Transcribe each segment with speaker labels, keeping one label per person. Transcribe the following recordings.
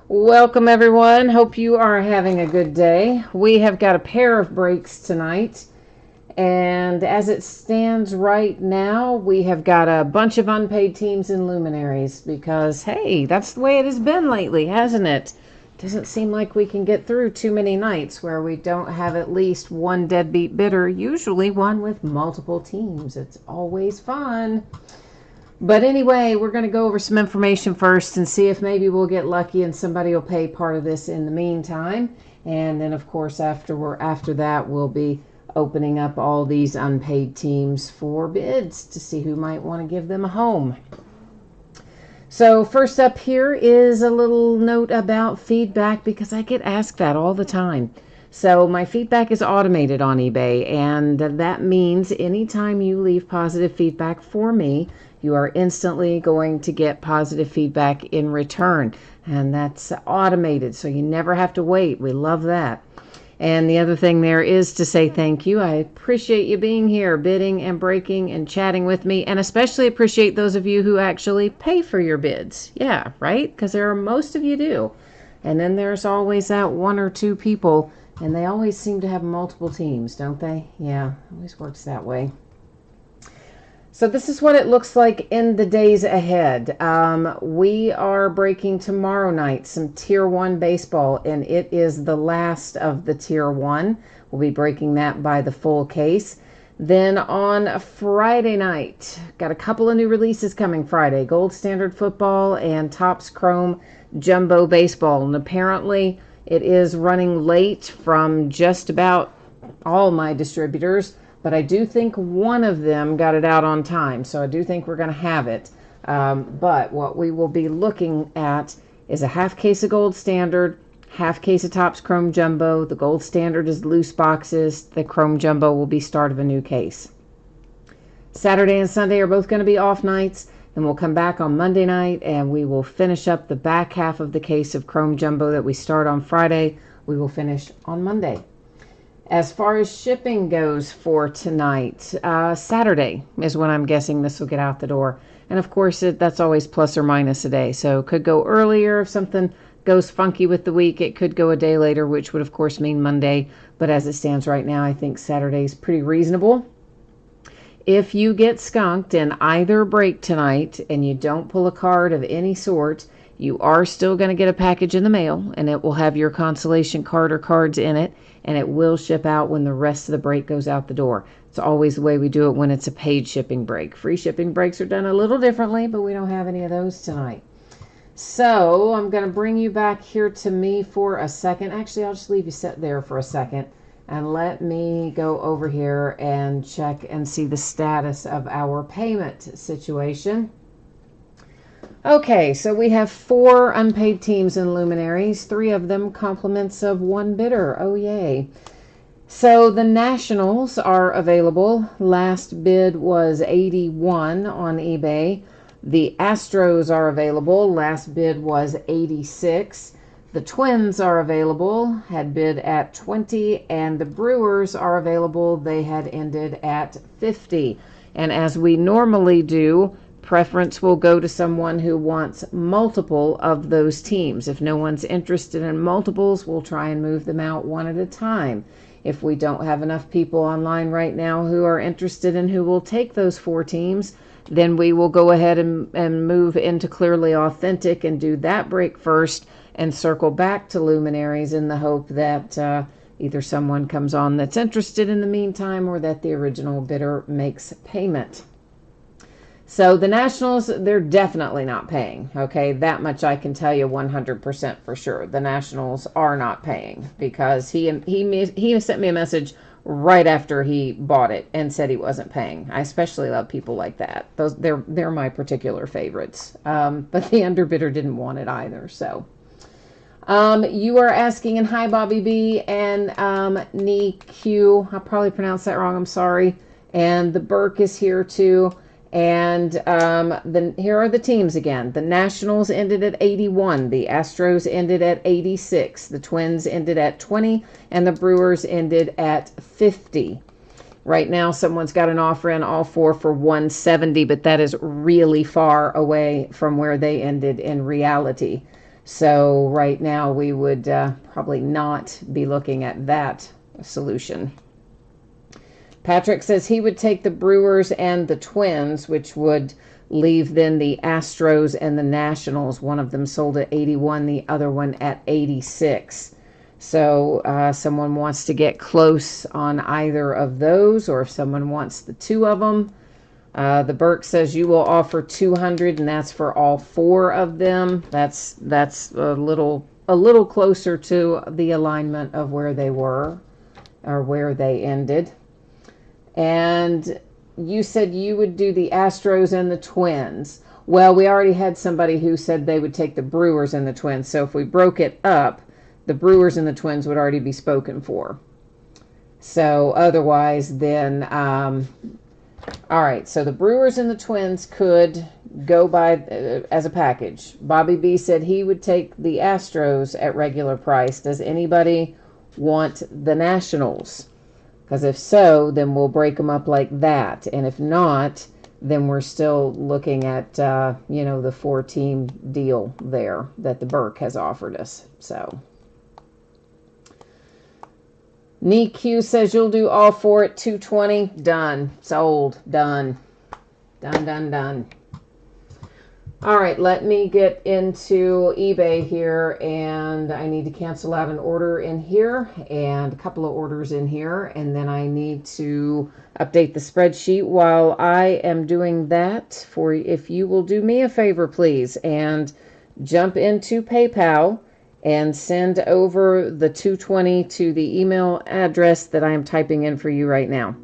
Speaker 1: Welcome, everyone. Hope you are having a good day. We have got a pair of breaks tonight. And as it stands right now, we have got a bunch of unpaid teams in Luminaries because, hey, that's the way it has been lately, hasn't it? Doesn't seem like we can get through too many nights where we don't have at least one deadbeat bidder, usually one with multiple teams. It's always fun. But anyway, we're going to go over some information first and see if maybe we'll get lucky and somebody will pay part of this in the meantime. And then, of course, after that, we'll be opening up all these unpaid teams for bids to see who might want to give them a home. So first up here is a little note about feedback because I get asked that all the time. So my feedback is automated on eBay, and that means anytime you leave positive feedback for me, you are instantly going to get positive feedback in return. And that's automated, so you never have to wait. We love that. And the other thing there is to say thank you. I appreciate you being here, bidding and breaking and chatting with me, and especially appreciate those of you who actually pay for your bids. Yeah, right? Because most of you do. And then there's always that one or two people, and they always seem to have multiple teams, don't they? Yeah, always works that way. So this is what it looks like in the days ahead. We are breaking tomorrow night some Tier 1 baseball, and it is the last of the Tier 1. We'll be breaking that by the full case. Then on Friday night, got a couple of new releases coming Friday. Gold Standard Football and Topps Chrome Jumbo Baseball. And apparently it is running late from just about all my distributors. But I do think one of them got it out on time, so I do think we're going to have it. But what we will be looking at is a half case of Gold Standard, half case of Topps Chrome Jumbo. The Gold Standard is loose boxes. The Chrome Jumbo will be start of a new case. Saturday and Sunday are both going to be off nights, and we'll come back on Monday night, and we will finish up the back half of the case of Chrome Jumbo that we start on Friday. We will finish on Monday. As far as shipping goes for tonight, Saturday is when I'm guessing this will get out the door. And of course, that's always plus or minus a day. So it could go earlier if something goes funky with the week. It could go a day later, which would of course mean Monday. But as it stands right now, I think Saturday is pretty reasonable. If you get skunked in either break tonight and you don't pull a card of any sort, you are still going to get a package in the mail, and it will have your consolation card or cards in it, and it will ship out when the rest of the break goes out the door. It's always the way we do it when it's a paid shipping break. Free shipping breaks are done a little differently, but we don't have any of those tonight. So I'm going to bring you back here to me for a second. Actually, I'll just leave you sit there for a second, and let me go over here and check and see the status of our payment situation. Okay, so we have 4 unpaid teams in Luminaries, 3 of them compliments of 1 bidder. Oh, yay. So the Nationals are available. Last bid was 81 on eBay. The Astros are available. Last bid was 86. The Twins are available, had bid at 20, and the Brewers are available. They had ended at 50. And as we normally do, preference will go to someone who wants multiple of those teams. If no one's interested in multiples, we'll try and move them out one at a time. If we don't have enough people online right now who are interested and who will take those 4 teams, then we will go ahead and move into Clearly Authentic and do that break first and circle back to Luminaries in the hope that either someone comes on that's interested in the meantime or that the original bidder makes payment. So the Nationals, they're definitely not paying, okay? That much I can tell you 100% for sure. The Nationals are not paying because he sent me a message right after he bought it and said he wasn't paying. I especially love people like that. They're my particular favorites. But the underbidder didn't want it either, so. You are asking, and hi Bobby B and Nee Q. I'll probably pronounce that wrong, I'm sorry. And the Burke is here too. And here are the teams again. The Nationals ended at 81. The Astros ended at 86. The Twins ended at 20. And the Brewers ended at 50. Right now, someone's got an offer in all 4 for 170, but that is really far away from where they ended in reality. So right now we would probably not be looking at that solution. Patrick says he would take the Brewers and the Twins, which would leave then the Astros and the Nationals. One of them sold at 81, the other one at 86. So someone wants to get close on either of those, or if someone wants the two of them. The Burke says you will offer 200, and that's for all four of them. That's a little closer to the alignment of where they were, or where they ended. And you said you would do the Astros and the Twins. Well, we already had somebody who said they would take the Brewers and the Twins. So if we broke it up, the Brewers and the Twins would already be spoken for. So otherwise, then, all right. So the Brewers and the Twins could go by as a package. Bobby B said he would take the Astros at regular price. Does anybody want the Nationals? Because if so, then we'll break them up like that. And if not, then we're still looking at, the 4-team deal there that the Burke has offered us. So, NeQ says you'll do all four at 220. Done. Sold. Done. Done. All right, let me get into eBay here, and I need to cancel out an order in here and a couple of orders in here, and then I need to update the spreadsheet. While I am doing that, if you will do me a favor, please, and jump into PayPal and send over the 220 to the email address that I am typing in for you right now.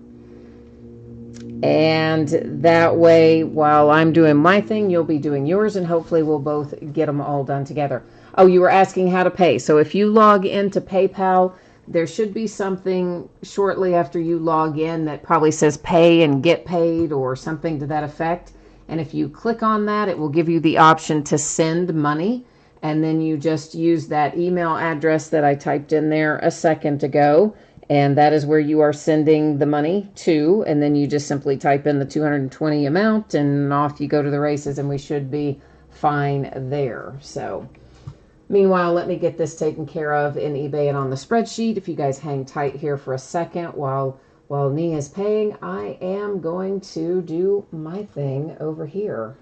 Speaker 1: And that way, while I'm doing my thing, you'll be doing yours, and hopefully we'll both get them all done together. Oh, you were asking how to pay. So if you log into PayPal, there should be something shortly after you log in that probably says pay and get paid or something to that effect. And if you click on that, it will give you the option to send money. And then you just use that email address that I typed in there a second ago. And that is where you are sending the money to. And then you just simply type in the 220 amount and off you go to the races, and we should be fine there. So meanwhile, let me get this taken care of in eBay and on the spreadsheet. If you guys hang tight here for a second while Nee is paying, I am going to do my thing over here.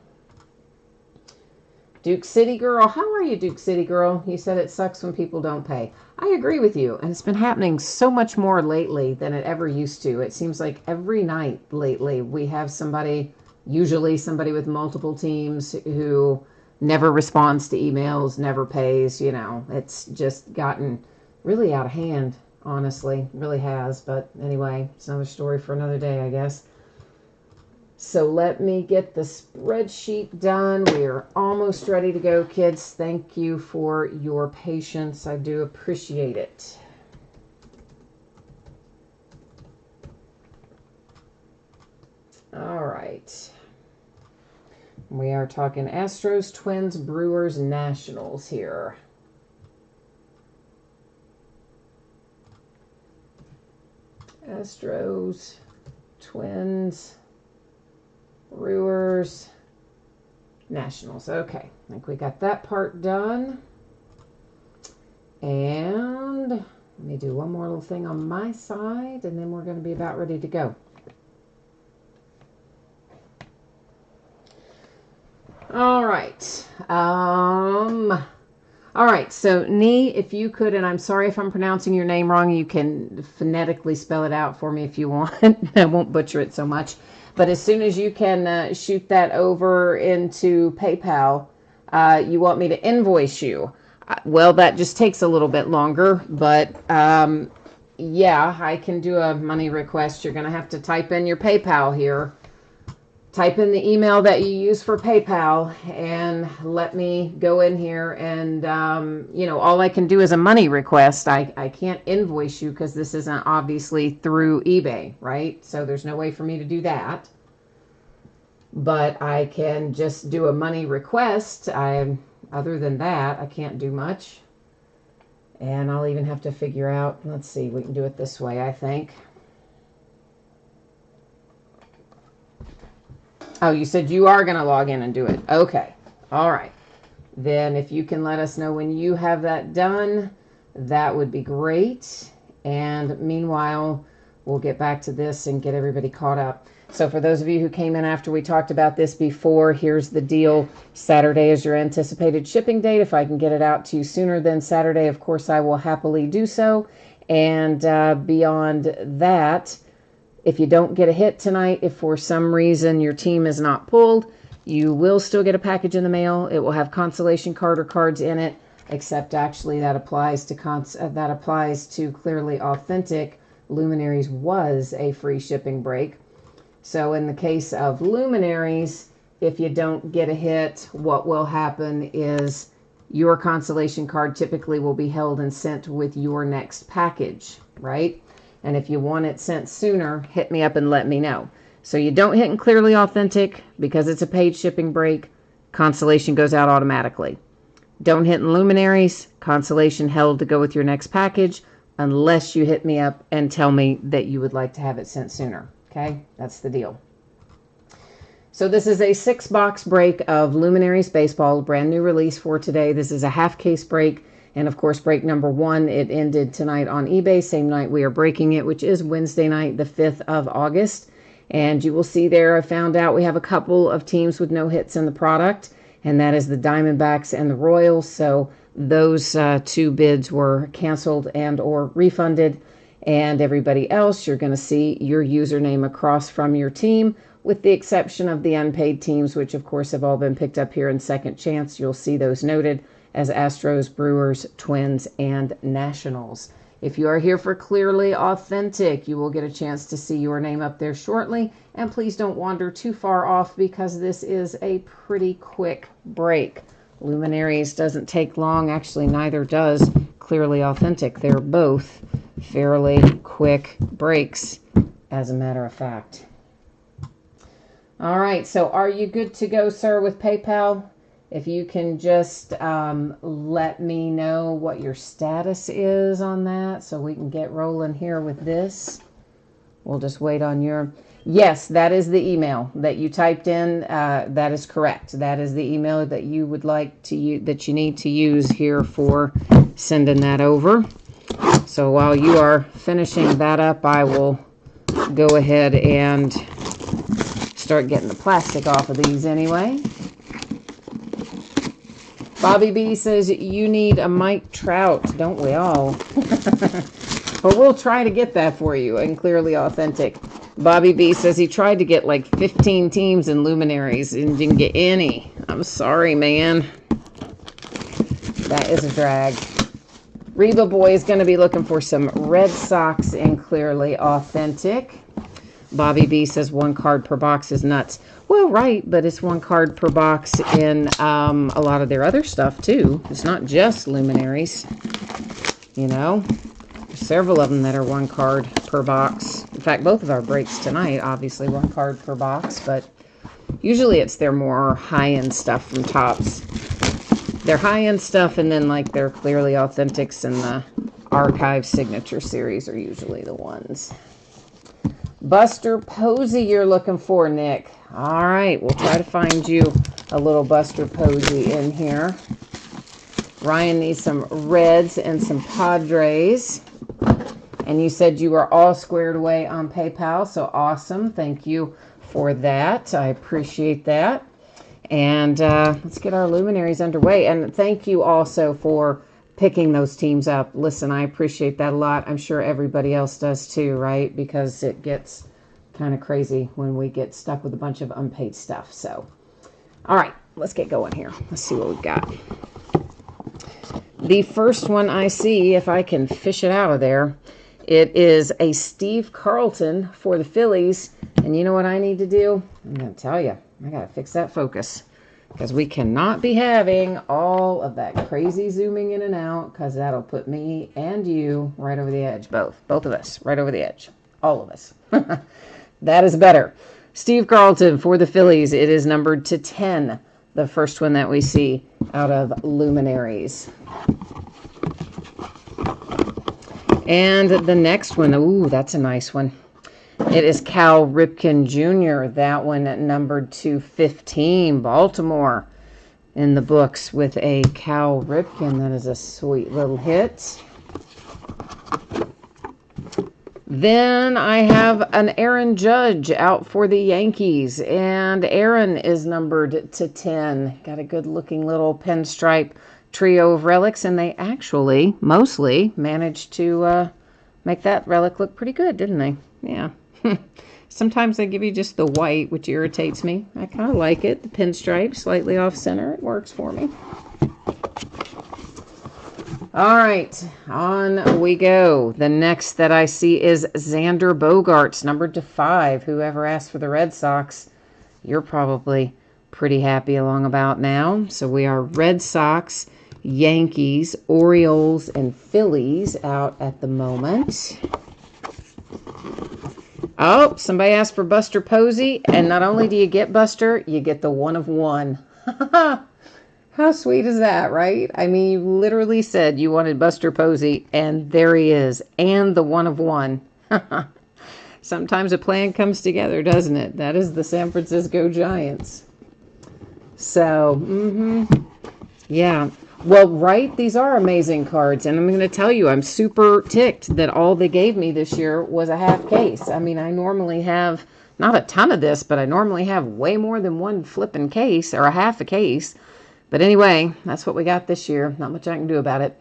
Speaker 1: Duke City Girl, how are you, Duke City Girl? You said it sucks when people don't pay. I agree with you, and it's been happening so much more lately than it ever used to. It seems like every night lately we have somebody, usually somebody with multiple teams, who never responds to emails, never pays. It's just gotten really out of hand, honestly. It really has, but anyway, it's another story for another day, I guess. So let me get the spreadsheet done. We are almost ready to go, kids. Thank you for your patience. I do appreciate it. All right. We are talking Astros, Twins, Brewers, Nationals here. Astros, Twins, Brewers, Nationals. Okay, I think we got that part done. And let me do one more little thing on my side, and then we're going to be about ready to go. All right. All right, so Nee, if you could, and I'm sorry if I'm pronouncing your name wrong, you can phonetically spell it out for me if you want. I won't butcher it so much. But as soon as you can shoot that over into PayPal, you want me to invoice you. Well, that just takes a little bit longer, but yeah, I can do a money request. You're going to have to type in your PayPal here. Type in the email that you use for PayPal and let me go in here and, all I can do is a money request. I can't invoice you because this isn't obviously through eBay, right? So there's no way for me to do that. But I can just do a money request. Other than that, I can't do much. And I'll even have to figure out, let's see, we can do it this way, I think. Oh, you said you are going to log in and do it. Okay. All right. then if you can let us know when you have that done, that would be great. And meanwhile, we'll get back to this and get everybody caught up. So for those of you who came in after we talked about this before, here's the deal. Saturday is your anticipated shipping date. If I can get it out to you sooner than Saturday, of course, I will happily do so. And beyond that, if you don't get a hit tonight, if for some reason your team is not pulled, you will still get a package in the mail. It will have consolation card or cards in it, except actually that applies to Clearly Authentic. Luminaries was a free shipping break. So in the case of Luminaries, if you don't get a hit, what will happen is your consolation card typically will be held and sent with your next package, right? And if you want it sent sooner, hit me up and let me know. So you don't hit in Clearly Authentic because it's a paid shipping break. Consolation goes out automatically. Don't hit in Luminaries. Consolation held to go with your next package unless you hit me up and tell me that you would like to have it sent sooner. Okay, that's the deal. So this is a 6-box break of Luminaries Baseball, brand new release for today. This is a half case break. And of course, break number 1, it ended tonight on eBay, same night we are breaking it, which is Wednesday night, the 5th of August. And you will see there, I found out we have a couple of teams with no hits in the product, and that is the Diamondbacks and the Royals. So those 2 bids were canceled and or refunded. And everybody else, you're going to see your username across from your team, with the exception of the unpaid teams, which of course have all been picked up here in Second Chance. You'll see those noted as Astros, Brewers, Twins, and Nationals. If you are here for Clearly Authentic, you will get a chance to see your name up there shortly. And please don't wander too far off because this is a pretty quick break. Luminaries doesn't take long. Actually, neither does Clearly Authentic. They're both fairly quick breaks, as a matter of fact. All right, so are you good to go, sir, with PayPal? If you can just let me know what your status is on that so we can get rolling here with this. We'll just wait on your... Yes, that is the email that you typed in. That is correct. That is the email that you would like to use, that you need to use here for sending that over. So while you are finishing that up, I will go ahead and start getting the plastic off of these anyway. Bobby B says, you need a Mike Trout, don't we all? But we'll try to get that for you and Clearly Authentic. Bobby B says he tried to get like 15 teams in Luminaries and didn't get any. I'm sorry, man. That is a drag. Reba Boy is going to be looking for some Red Sox in Clearly Authentic. Bobby B says 1 card per box is nuts. Well, right, but it's 1 card per box in a lot of their other stuff, too. It's not just Luminaries, you know. There's several of them that are 1 card per box. In fact, both of our breaks tonight, obviously 1 card per box, but usually it's their more high-end stuff from Topps. Their high-end stuff and then like their Clearly Authentics and the Archive Signature Series are usually the ones. Buster Posey you're looking for, Nick. All right, we'll try to find you a little Buster Posey in here. Ryan needs some Reds and some Padres. And you said you were all squared away on PayPal, so awesome. Thank you for that. I appreciate that. And let's get our Luminaries underway. And thank you also for picking those teams up. Listen, I appreciate that a lot. I'm sure everybody else does too, right? Because it gets kind of crazy when we get stuck with a bunch of unpaid stuff. So, all right, let's get going here. Let's see what we've got. The first one I see, if I can fish it out of there, it is a Steve Carlton for the Phillies. And you know what I need to do? I'm going to tell you. I got to fix that focus. Because we cannot be having all of that crazy zooming in and out. Because that'll put me and you right over the edge. Both of us. Right over the edge. All of us. That is better. Steve Carlton for the Phillies. It is numbered to 10. The first one that we see out of Luminaries. And the next one, ooh, that's a nice one. It is Cal Ripken Jr., that one numbered to 15, Baltimore. in the books with a Cal Ripken. That is a sweet little hit. Then I have an Aaron Judge out for the Yankees, and Aaron is numbered to 10. Got a good looking little pinstripe trio of relics, and they actually mostly managed to make that relic look pretty good, didn't they? Yeah. Sometimes they give you just the white, which irritates me. I kind of like it. The pinstripe, slightly off center. It works for me. All right, on we go. The next that I see is Xander Bogaerts, numbered to 5. Whoever asked for the Red Sox, you're probably pretty happy along about now. So we are Red Sox, Yankees, Orioles, and Phillies out at the moment. Oh, somebody asked for Buster Posey, and not only do you get Buster, you get the 1 of 1. How sweet is that, right? I mean, you literally said you wanted Buster Posey, and there he is, and the 1 of 1. Sometimes a plan comes together, doesn't it? That is the San Francisco Giants. So, yeah. Well, right, these are amazing cards, and I'm going to tell you, I'm super ticked that all they gave me this year was a half case. I mean, I normally have, not a ton of this, but I normally have way more than one flipping case, or a half a case. But anyway, that's what we got this year. Not much I can do about it.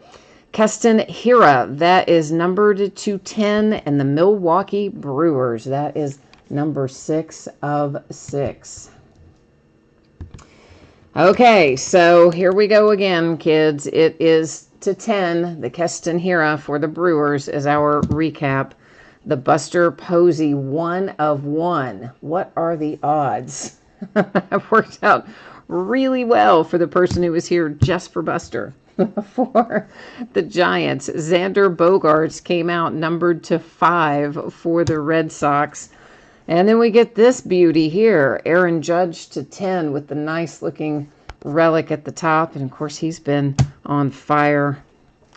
Speaker 1: Keston Hiura, that is numbered to 10, and the Milwaukee Brewers, that is number 6 of 6. Okay, so here we go again, kids. It is to 10. The Keston Hiura for the Brewers is our recap. The Buster Posey 1 of 1. What are the odds? That worked out really well for the person who was here just for Buster. For the Giants, Xander Bogaerts came out numbered to 5 for the Red Sox. And then we get this beauty here, Aaron Judge to 10 with the nice looking relic at the top. And of course, he's been on fire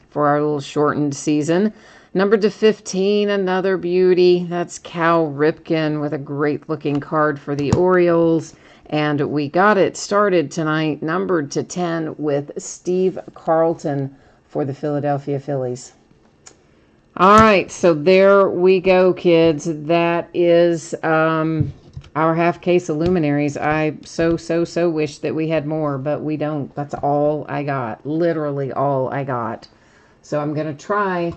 Speaker 1: for our little shortened season. Numbered to 15, another beauty. That's Cal Ripken with a great looking card for the Orioles. And we got it started tonight, numbered to 10 with Steve Carlton for the Philadelphia Phillies. All right, so there we go, kids. That is our half case of Luminaries. I so wish that we had more, but we don't. That's all I got, literally all I got. So I'm going to try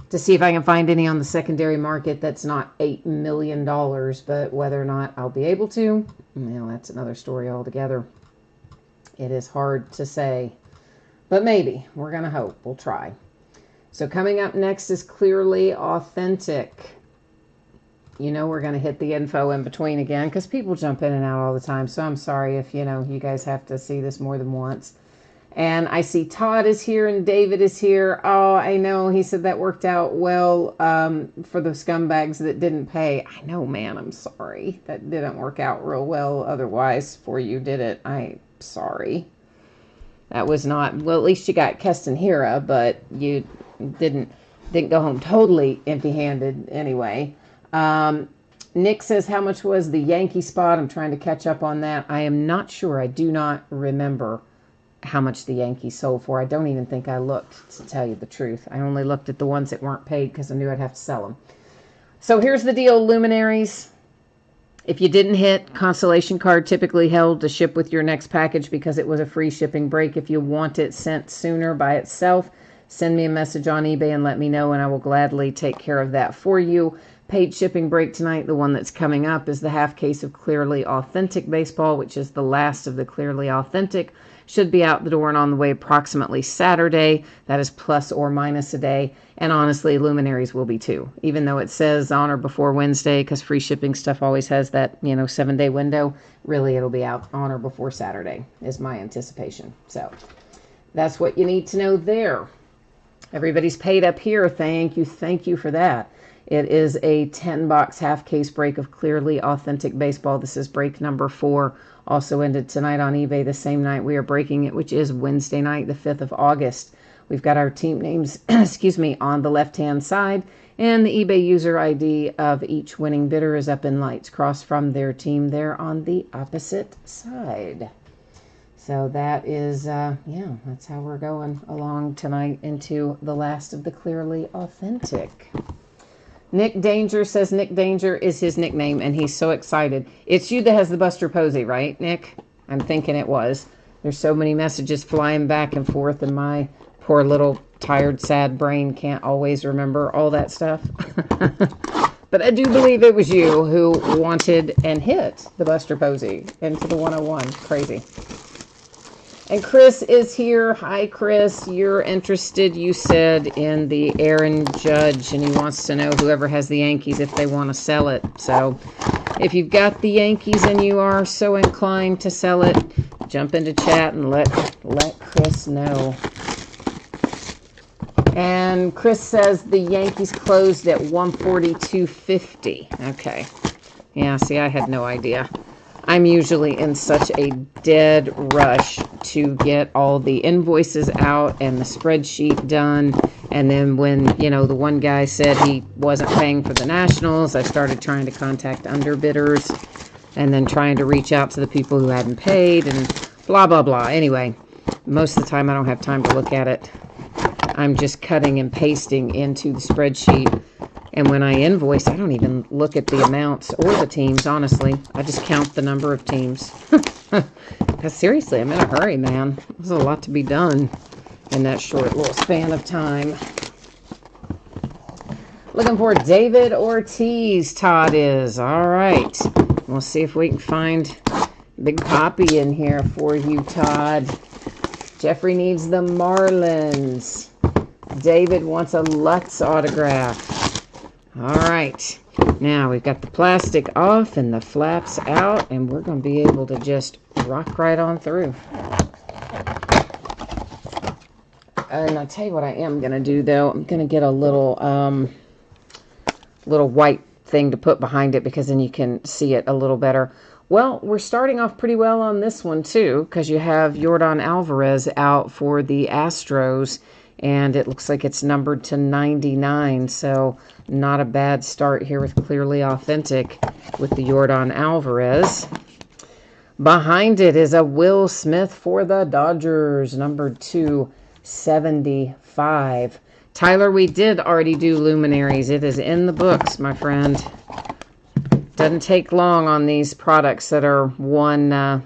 Speaker 1: to see if I can find any on the secondary market that's not $8 million, but whether or not I'll be able to, well, that's another story altogether. It is hard to say, but maybe. We're going to hope. We'll try. So coming up next is Clearly Authentic. You know we're going to hit the info in between again because people jump in and out all the time. So I'm sorry if, you guys have to see this more than once. And I see Todd is here and David is here. Oh, I know. He said that worked out well for the scumbags that didn't pay. I know, man. I'm sorry. That didn't work out real well otherwise for you, did it? I'm sorry. That was not... Well, at least you got Keston Hiura, but you didn't go home totally empty-handed anyway. Nick says, how much was the Yankee spot? I'm trying to catch up on that. I am not sure. I do not remember how much the Yankees sold for. I don't even think I looked, to tell you the truth. I only looked at the ones that weren't paid because I knew I'd have to sell them. So here's the deal, Luminaries. If you didn't hit, consolation card typically held to ship with your next package because it was a free shipping break. If you want it sent sooner by itself, send me a message on eBay and let me know, and I will gladly take care of that for you. Paid shipping break tonight, the one that's coming up, is the half case of Clearly Authentic Baseball, which is the last of the Clearly Authentic. Should be out the door and on the way approximately Saturday. That is plus or minus a day. And honestly, Luminaries will be too. Even though it says on or before Wednesday, because free shipping stuff always has that, 7-day window. Really, it'll be out on or before Saturday is my anticipation. So that's what you need to know there. Everybody's paid up here. Thank you for that. It is a 10-box half case break of Clearly Authentic Baseball. This is break number 4. Also ended tonight on eBay the same night we are breaking it, which is Wednesday night, the 5th of August. We've got our team names, on the left-hand side, and the eBay user ID of each winning bidder is up in lights crossed from their team there on the opposite side. So that is, yeah, that's how we're going along tonight into the last of the Clearly Authentic. Nick Danger says Nick Danger is his nickname, and he's so excited. It's you that has the Buster Posey, right, Nick? I'm thinking it was. There's so many messages flying back and forth, and my poor little tired, sad brain can't always remember all that stuff. But I do believe it was you who wanted and hit the Buster Posey into the 101. Crazy. And Chris is here. Hi, Chris. You're interested, you said, in the Aaron Judge, and he wants to know whoever has the Yankees if they want to sell it. So if you've got the Yankees and you are so inclined to sell it, jump into chat and let Chris know. And Chris says the Yankees closed at 142.50. Okay. Yeah, see, I had no idea. I'm usually in such a dead rush to get all the invoices out and the spreadsheet done. And then when, you know, the one guy said he wasn't paying for the Nationals, I started trying to contact underbidders and then trying to reach out to the people who hadn't paid and blah, blah, blah. Anyway, most of the time I don't have time to look at it. I'm just cutting and pasting into the spreadsheet. And when I invoice, I don't even look at the amounts or the teams, honestly. I just count the number of teams. Because seriously, I'm in a hurry, man. There's a lot to be done in that short little span of time. Looking for David Ortiz, Todd is. All right. We'll see if we can find Big Poppy in here for you, Todd. Jeffrey needs the Marlins. David wants a Lutz autograph. All right, now we've got the plastic off and the flaps out, and we're going to be able to just rock right on through. And I'll tell you what I am going to do, though. I'm going to get a little white thing to put behind it because then you can see it a little better. Well, we're starting off pretty well on this one, too, because you have Yordan Alvarez out for the Astros. And it looks like it's numbered to 99, so not a bad start here with Clearly Authentic with the Yordan Alvarez. Behind it is a Will Smith for the Dodgers, numbered to 75. Tyler, we did already do Luminaries. It is in the books, my friend. Doesn't take long on these products that are one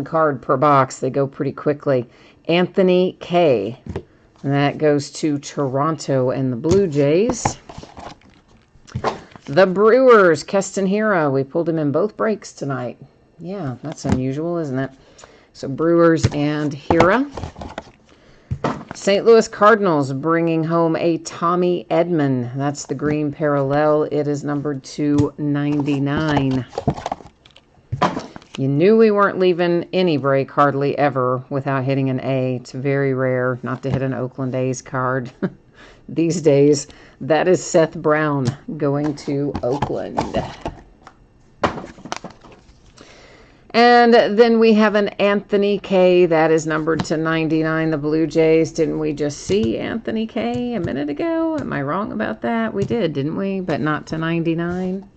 Speaker 1: card per box. They go pretty quickly. Anthony K. And that goes to Toronto and the Blue Jays. The Brewers, Keston Hiura. We pulled him in both breaks tonight. Yeah, that's unusual, isn't it? So Brewers and Hiura. St. Louis Cardinals bringing home a Tommy Edman. That's the green parallel. It is numbered to 99. You knew we weren't leaving any break hardly ever without hitting an A. It's very rare not to hit an Oakland A's card these days. That is Seth Brown going to Oakland. And then we have an Anthony K. That is numbered to 99, the Blue Jays. Didn't we just see Anthony K. a minute ago? Am I wrong about that? We did, didn't we? But not to 99.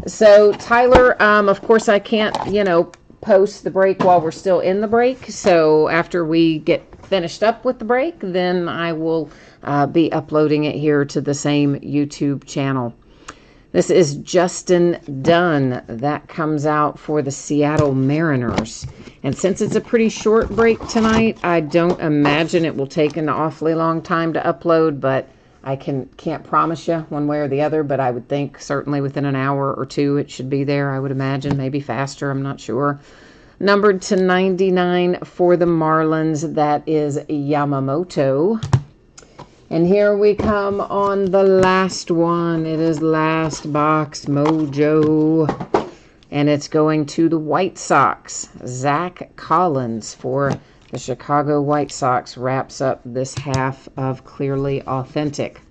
Speaker 1: So, Tyler, of course, I can't, post the break while we're still in the break. So, after we get finished up with the break, then I will be uploading it here to the same YouTube channel. This is Justin Dunn. That comes out for the Seattle Mariners. And since it's a pretty short break tonight, I don't imagine it will take an awfully long time to upload, but I can't promise you one way or the other, but I would think certainly within an hour or two it should be there, I would imagine. Maybe faster, I'm not sure. Numbered to 99 for the Marlins, that is Yamamoto. And here we come on the last one. It is Last Box Mojo. And it's going to the White Sox. Zach Collins for the Chicago White Sox wraps up this half of Clearly Authentic.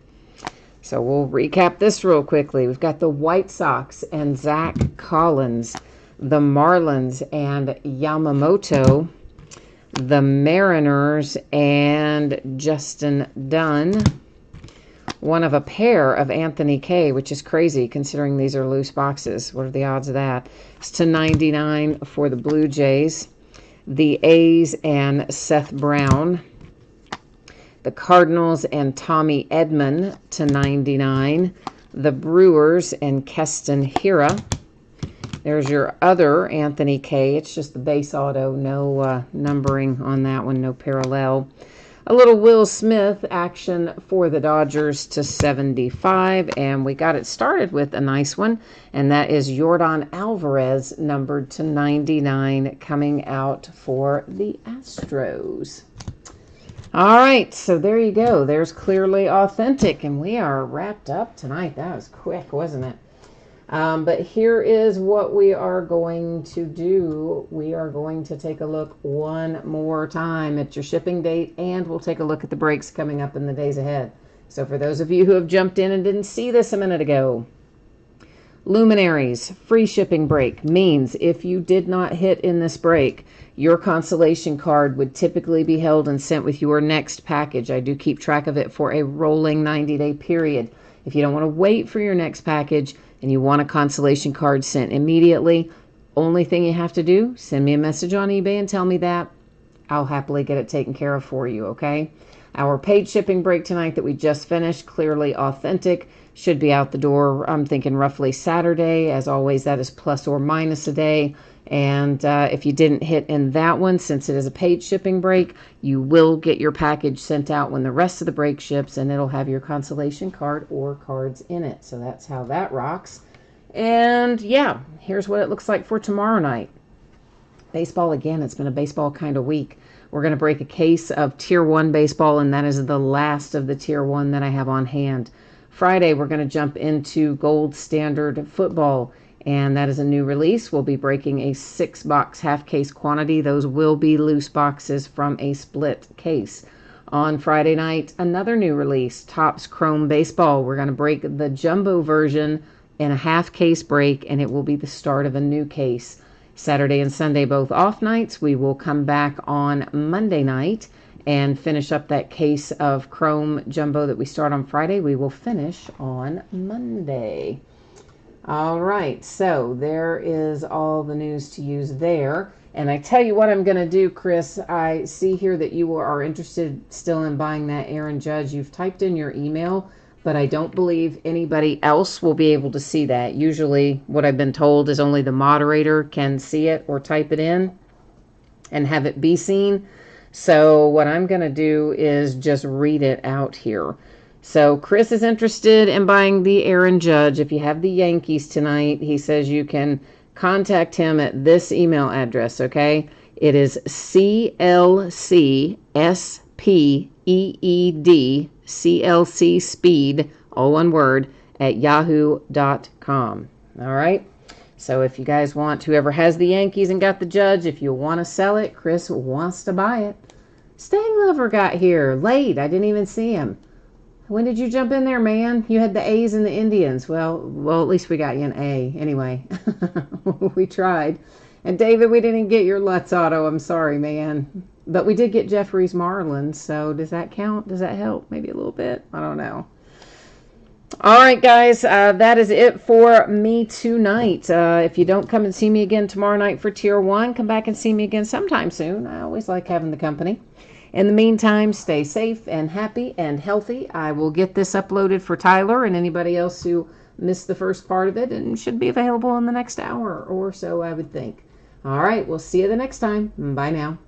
Speaker 1: So we'll recap this real quickly. We've got the White Sox and Zach Collins, the Marlins and Yamamoto, the Mariners and Justin Dunn, one of a pair of Anthony K., which is crazy considering these are loose boxes. What are the odds of that? It's to 99 for the Blue Jays. the A's and Seth Brown, the Cardinals and Tommy Edman /99, the Brewers and Keston Hiura. There's your other Anthony K. It's just the base auto, no numbering on that one, no parallel. A little Will Smith action for the Dodgers /75, and we got it started with a nice one, and that is Yordan Alvarez numbered /99 coming out for the Astros. All right, so there you go. There's Clearly Authentic, and we are wrapped up tonight. That was quick, wasn't it? But here is what we are going to do. We are going to take a look one more time at your shipping date, and we'll take a look at the breaks coming up in the days ahead. So for those of you who have jumped in and didn't see this a minute ago, Luminaries, free shipping break means if you did not hit in this break, your consolation card would typically be held and sent with your next package. I do keep track of it for a rolling 90-day period. If you don't want to wait for your next package and you want a consolation card sent immediately, only thing you have to do, send me a message on eBay and tell me that. I'll happily get it taken care of for you, okay? Our paid shipping break tonight that we just finished, Clearly Authentic, should be out the door, I'm thinking roughly Saturday. As always, that is plus or minus a day. And if you didn't hit in that one, since it is a paid shipping break, you will get your package sent out when the rest of the break ships, and it'll have your consolation card or cards in it. So that's how that rocks. And yeah, here's what it looks like for tomorrow night. Baseball again. It's been a baseball kind of week. We're going to break a case of Tier 1 baseball, and that is the last of the Tier 1 that I have on hand. Friday, we're going to jump into Gold Standard Football, and that is a new release. We'll be breaking a 6-box half-case quantity. Those will be loose boxes from a split case. On Friday night, another new release, Topps Chrome Baseball. We're going to break the jumbo version in a half-case break, and it will be the start of a new case. Saturday and Sunday, both off nights. We will come back on Monday night and finish up that case of Chrome Jumbo that we start on Friday. We will finish on Monday. All right, so there is all the news to use there. And I tell you what I'm going to do, Chris. I see here that you are interested still in buying that Aaron Judge. You've typed in your email, but I don't believe anybody else will be able to see that. Usually what I've been told is only the moderator can see it or type it in and have it be seen. So what I'm going to do is just read it out here. So Chris is interested in buying the Aaron Judge. If you have the Yankees tonight, he says you can contact him at this email address, okay? It is CLCSPEED, speed, all one word, at yahoo.com. All right? So if you guys want, whoever has the Yankees and got the Judge, if you want to sell it, Chris wants to buy it. Stang Lover got here late. I didn't even see him. When did you jump in there, man? You had the A's and the Indians. Well, at least we got you an A. Anyway, we tried. And David, we didn't get your Lutz auto. I'm sorry, man. But we did get Jeffrey's Marlins. So does that count? Does that help? Maybe a little bit. I don't know. All right, guys, that is it for me tonight. If you don't come and see me again tomorrow night for Tier 1, come back and see me again sometime soon. I always like having the company. In the meantime, stay safe and happy and healthy. I will get this uploaded for Tyler and anybody else who missed the first part of it, and should be available in the next hour or so, I would think. All right, we'll see you the next time. Bye now.